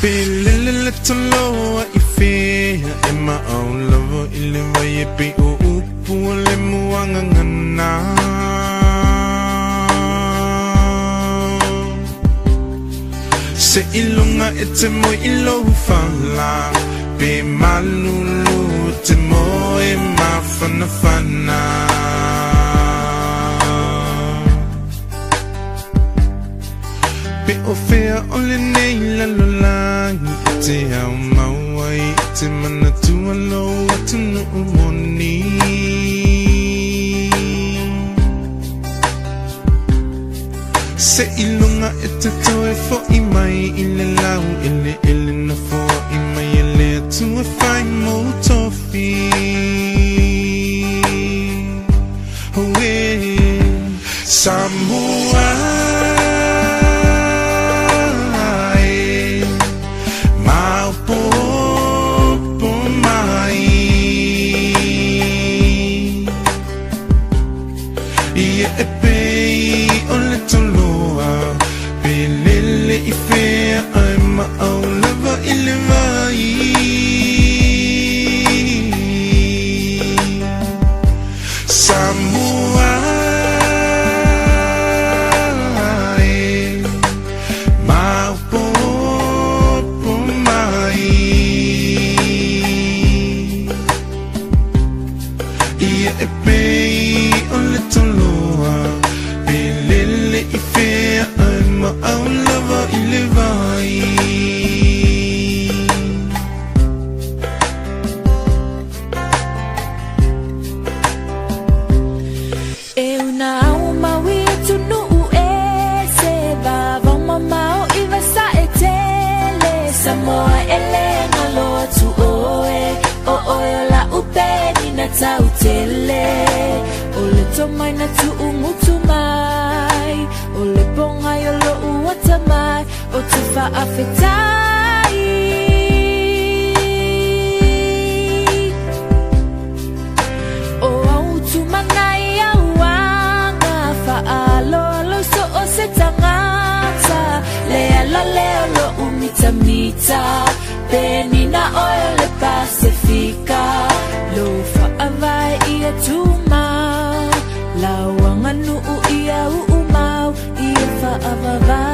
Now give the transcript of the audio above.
Pililili toloa I fea E ma'au lava I le vai e pe o upu o le muanga ngana Se ilunga e te moi I lou whala Pe malulu te moi mawhana whana Pe o whea o le nei lalolangi I te au mauai I te mana tua lo atu no umoni Se ilunga e te toe fo I mai I le lau ele na fo I mai e le tua whai mo tofi Hoe Samoa E pei o le toloa Pelele I whea ai ma'au lava I le vai Samoa Maupopo mai Ia e pei o le toloa Pelele I whea ai ma'au lava I le vai E una au maui e tunu e se vava mamau I vasa e tele Samoa ele ngalo tu oe O oe la upeni na tau tele O le tomai na tu umutu mai O le pongai o lo uata mai O te whaafetai O au tu manai au anga Whaalolo so o se tangata Lea la leo lo umita mita Peni na oe le Pasifika Lo whaavai ia tumau Lauanga nuu ia uumau Ia whaavavai